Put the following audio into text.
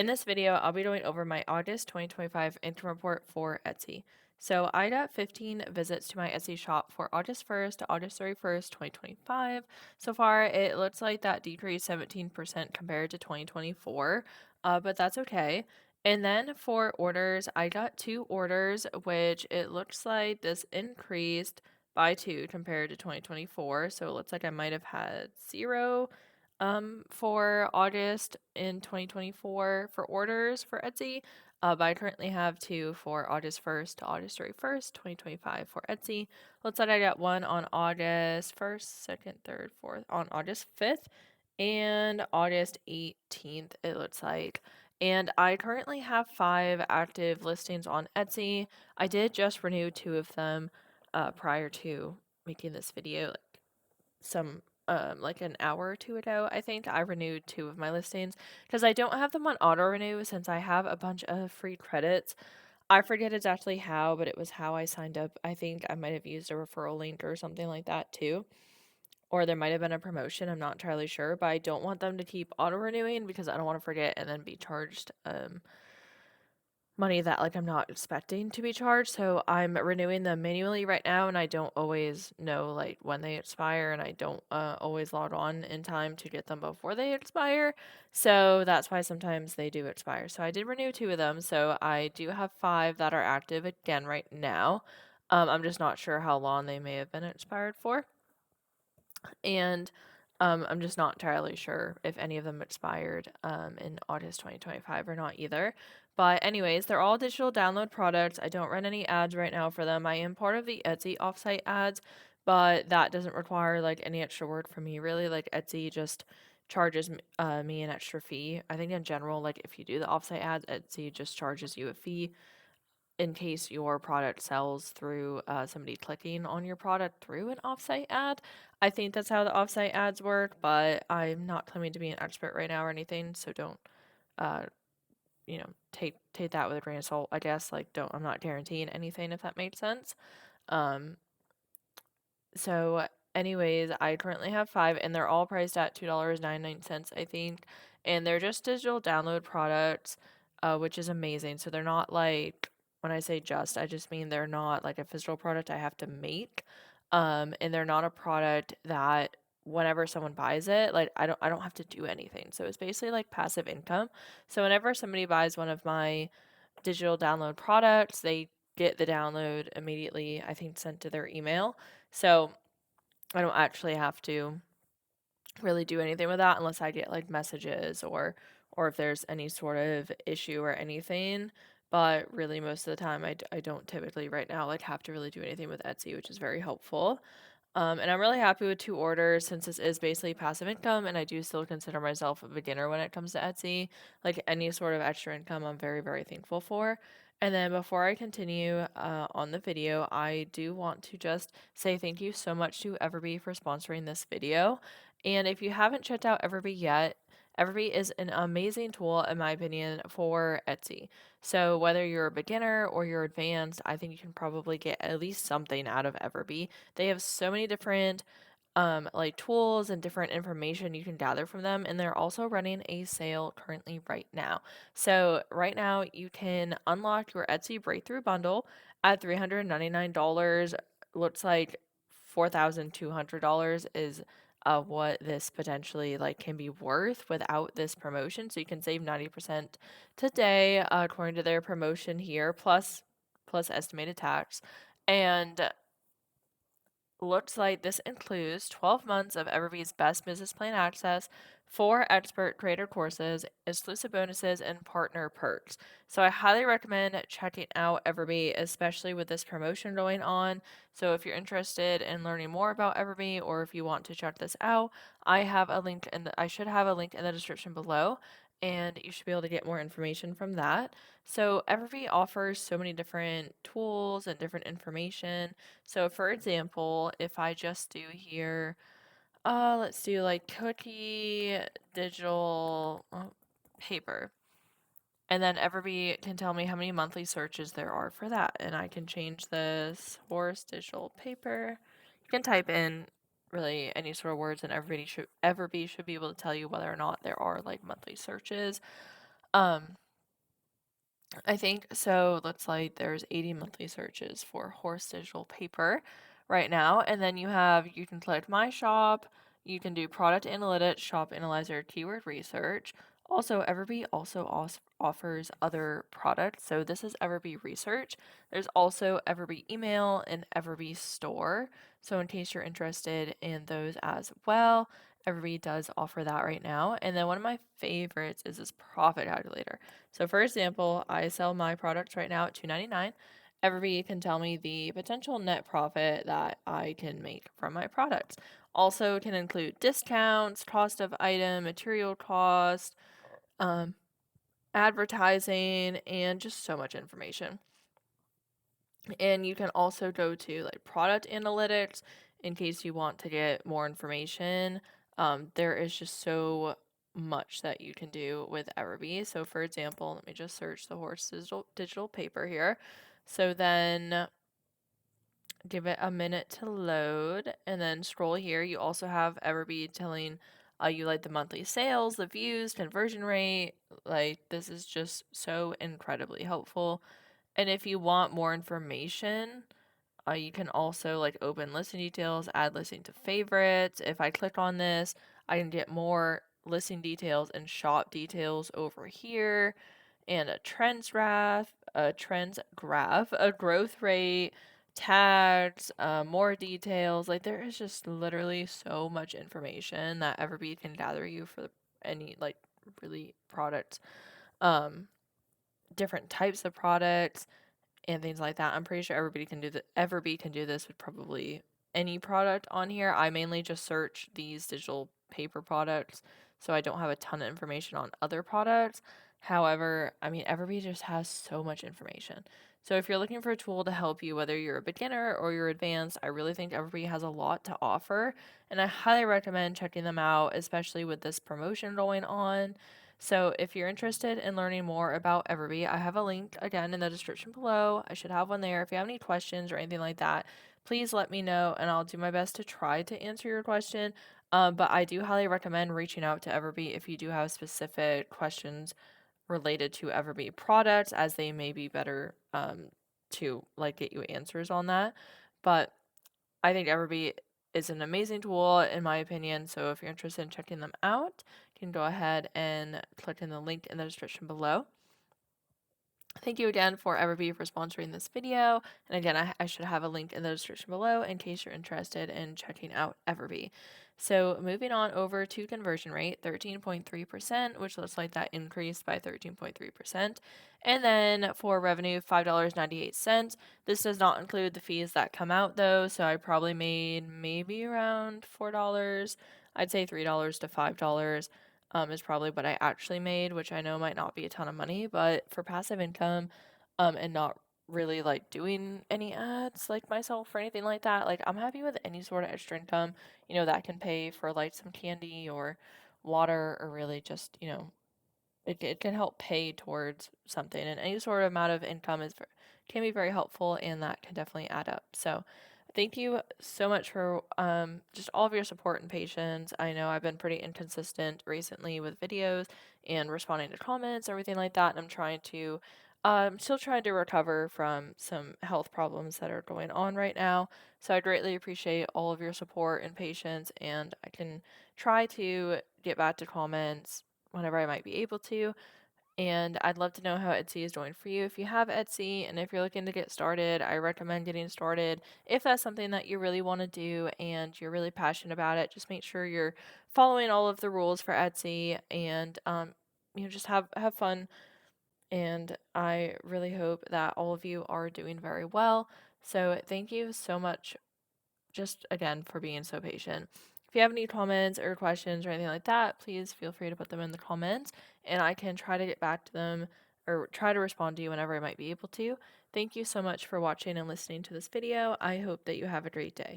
In this video, I'll be going over my August 2025 income report for Etsy. So I got 15 visits to my Etsy shop for August 1st to August 31st, 2025. So far, it looks like that decreased 17% compared to 2024, but that's okay. And then for orders, I got 2 orders, which it looks like this increased by 2 compared to 2024. So it looks like I might have had 0 for August in 2024 for orders for Etsy. But I currently have 2 for August 1st to August 31st, 2025 for Etsy. Looks like I got one on August 1st, 2nd, 3rd, 4th, on August 5th, and August 18th, it looks like. And I currently have 5 active listings on Etsy. I did just renew 2 of them prior to making this video, like an hour or 2 ago. I think I renewed 2 of my listings because I don't have them on auto renew since I have a bunch of free credits. I forget exactly how, but it was how I signed up. I think I might have used a referral link or something like that too. Or there might have been a promotion. I'm not entirely sure, but I don't want them to keep auto renewing because I don't want to forget and then be charged money that, like, I'm not expecting to be charged. So I'm renewing them manually right now, and I don't always know, like, when they expire, and I don't always log on in time to get them before they expire. So that's why sometimes they do expire. So I did renew 2 of them. So I do have 5 that are active again right now. I'm just not sure how long they may have been expired for. And I'm just not entirely sure if any of them expired in August 2025 or not either. But anyways, they're all digital download products. I don't run any ads right now for them. I am part of the Etsy offsite ads, but that doesn't require like any extra work from me really. Like Etsy just charges me an extra fee. I think in general, like if you do the offsite ads, Etsy just charges you a fee in case your product sells through somebody clicking on your product through an offsite ad. I think that's how the offsite ads work, but I'm not claiming to be an expert right now or anything, so don't uh take that with a grain of salt, I guess. Like don't I'm not guaranteeing anything if that makes sense. Um so anyways, I currently have 5 and they're all priced at $2.99, I think. And they're just digital download products, which is amazing. So they're not like when I say just, I just mean they're not like a physical product I have to make. And they're not a product that whenever someone buys it, like I don't have to do anything. So it's basically like passive income. So whenever somebody buys one of my digital download products, they get the download immediately, I think, sent to their email. So I don't actually have to really do anything with that unless I get like messages or if there's any sort of issue or anything. But really, most of the time, I don't typically right now like have to really do anything with Etsy, which is very helpful. And I'm really happy with 2 orders since this is basically passive income, and I do still consider myself a beginner when it comes to Etsy. Like any sort of extra income, I'm very, very thankful for. And then before I continue on the video, I do want to just say thank you so much to Everbee for sponsoring this video. And if you haven't checked out Everbee yet, Everbee is an amazing tool, in my opinion, for Etsy. So whether you're a beginner or you're advanced, I think you can probably get at least something out of Everbee. They have so many different like tools and different information you can gather from them, and they're also running a sale currently right now. So right now you can unlock your Etsy breakthrough bundle at $399. Looks like $4,200 is what this potentially like can be worth without this promotion. So you can save 90% today, according to their promotion here, plus estimated tax. And looks like this includes 12 months of Everbee's best business plan access, 4 expert creator courses, exclusive bonuses, and partner perks. So I highly recommend checking out Everbee, especially with this promotion going on. So if you're interested in learning more about Everbee or if you want to check this out, I should have a link in the description below, and you should be able to get more information from that. So Everbee offers so many different tools and different information. So for example, if I just do here, let's do like cookie digital paper. And then Everbee can tell me how many monthly searches there are for that. And I can change this horse digital paper. You can type in really any sort of words and Everbee should be able to tell you whether or not there are like monthly searches. Um, I think so. Looks like there's 80 monthly searches for horse digital paper right now. And then you can click My Shop, you can do product analytics, shop analyzer, keyword research. Also, Everbee also offers other products. So this is Everbee Research. There's also Everbee Email and Everbee Store. So in case you're interested in those as well, Everbee does offer that right now. And then one of my favorites is this profit calculator. So for example, I sell my products right now at $2.99. Everybody can tell me the potential net profit that I can make from my products. Also can include discounts, cost of item, material cost, um, advertising, and just so much information. And you can also go to like product analytics in case you want to get more information. There is just so much that you can do with Everbee. So, for example, let me just search the horse digital paper here. So then give it a minute to load and then scroll here. You also have Everbee telling you like the monthly sales, the views, conversion rate. Like, this is just so incredibly helpful. And if you want more information, you can also like open listing details, add listing to favorites. If I click on this, I can get more listing details and shop details over here, and a trends graph, a growth rate, tags, more details. Like there is just literally so much information that Everbee can gather you for any like really product, um, different types of products and things like that. I'm pretty sure Everbee can do this with probably any product on here. I mainly just search these digital paper products, so I don't have a ton of information on other products. However, I mean, Everbee just has so much information. So if you're looking for a tool to help you, whether you're a beginner or you're advanced, I really think Everbee has a lot to offer, and I highly recommend checking them out, especially with this promotion going on. So if you're interested in learning more about Everbee, I have a link again in the description below. I should have one there. If you have any questions or anything like that, please let me know and I'll do my best to try to answer your question. But I do highly recommend reaching out to Everbee if you do have specific questions related to Everbee products, as they may be better to like get you answers on that. But I think Everbee is an amazing tool in my opinion. So if you're interested in checking them out, you can go ahead and click in the link in the description below. Thank you again for Everbee for sponsoring this video. And again, I should have a link in the description below in case you're interested in checking out Everbee. So moving on over to conversion rate, 13.3%, which looks like that increased by 13.3%. And then for revenue, $5.98. This does not include the fees that come out though, so I probably made maybe around $4. I'd say $3 to $5 is probably what I actually made, which I know might not be a ton of money, but for passive income, and not really like doing any ads like myself or anything like that, like I'm happy with any sort of extra income, that can pay for like some candy or water or really just, it can help pay towards something, and any sort of amount of income can be very helpful, and that can definitely add up. So, thank you so much for just all of your support and patience. I know I've been pretty inconsistent recently with videos and responding to comments, everything like that, and still trying to recover from some health problems that are going on right now. So I greatly appreciate all of your support and patience, and I can try to get back to comments whenever I might be able to. And I'd love to know how Etsy is doing for you. If you have Etsy and if you're looking to get started, I recommend getting started. If that's something that you really want to do and you're really passionate about it, just make sure you're following all of the rules for Etsy and just have fun. And I really hope that all of you are doing very well. So thank you so much just again for being so patient. If you have any comments or questions or anything like that, please feel free to put them in the comments and I can try to get back to them or try to respond to you whenever I might be able to. Thank you so much for watching and listening to this video. I hope that you have a great day.